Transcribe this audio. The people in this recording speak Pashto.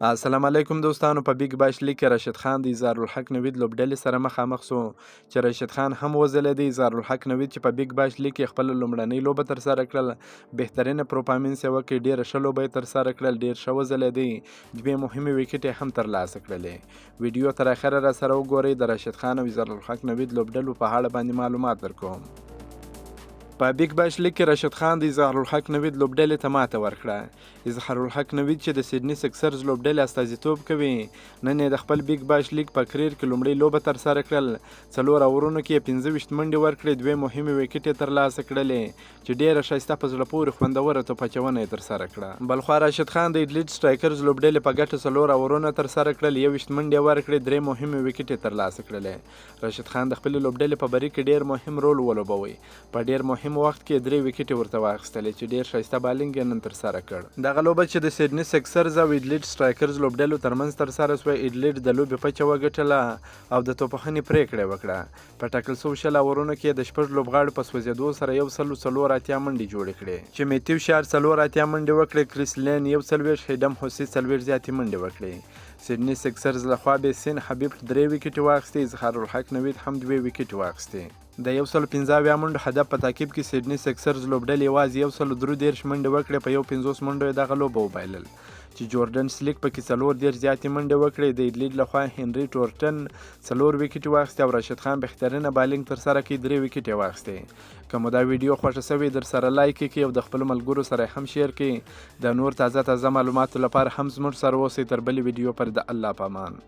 السلام علیکم دوستانو. په بیگ باش لیگ کې راشد خان د اظهارالحق نوید لوبډلې سره مخامخ سو چې راشد خان هم وځلېدی. اظهارالحق نوید چې په بیگ باش لیگ کې خپل لومړنۍ لوبه ترسره کړل، بهترینه پرفارمنس یې وکړ، ډېره ښه لوبه یې ترسره کړل، ډېر ښه وځلېدی، دوې مهمې ویکټ یې هم ترلاسه کړلې. ویډیو تر اخره را سره وګورئ. د راشد خان او اظهارالحق نوید لوبډلو په اړه باندې معلومات درکوم. په بیگ باش لیگ کې راشد خان د اظهارالحق نوید لوبډلې ته ماته ورکړه. اظهارالحق نوید چې د سیدني سکسرز لوبډلې استازیتوب کوي، نن یې د خپل بیگ باش لیگ په کریر کې لومړۍ لوبه ترسره کړل. 4 اورونو کې 25 منډې ورکړې، 2 مهمې ویکټ یې ترلاسه کړلې چې ډېره ښایسته په زړه پورې خوندوره توپچونه یې ترسره کړه. بلخوا راشد خان د ایډلیډ سټرایکرز لوبډلې په ګټه 4 اورونه ترسره کړل، 21 منډې ورکړې، 3 مهمې ویکټ یې ترلاسه کړلې. راشد خان د خپلې لوبډلې په بری کې ډېر مهم رول ولوبوي. په ډېر مهم وخت کې 3 ویکټ ورته واخیستلې چې ډېر ښایسته بالینګ یې نن ترسره کړ. دغه لوبه چې د سیدني سکسرز او ایډلیډ سټرایکرز لوبډلو ترمنځ ترسره سوه، ایډلیډ د لوبې پچه وګټله او د توپخنې پرېکړه یې وکړه. په ټاکل سوو 20 اورونو کې د 6 لوبغاړو په سوځېدو سره 184 منډې جوړې کړې چې میتیو شار 84 منډې وکړې، کریس لین 41، هیډم هوسي 40 زیاتې منډې وکړې. سیدني سکسرز لخوا بیسین حبیب 3 ویکټې واخیستې، اظهارالحق نوید هم 2 ویکټې واخیستې. د 115 منډو هدف په تعقیب کې سیدني سکسرز لوبډلې یوازې 133 منډې وکړې، په 50 منډو یې دغه لوبه وبایلل چې جوردن سلیک پکې 34 زیاتې منډې وکړې. د ایډلیډ لخوا هنري ټورټن 4 ویکټې واخیستې او راشد خان بهترینه بالینګ ترسره کړي، 3 ویکټې یې واخیستې. که مو دا ویډیو خوښه سوې در سره لایک کړئ او د خپلو ملګرو سره هم شیر کړئ. د نور تازه معلوماتو لپاره هم زموږ سره اوسئ. تر بلې ویډیو پر د الله په امان.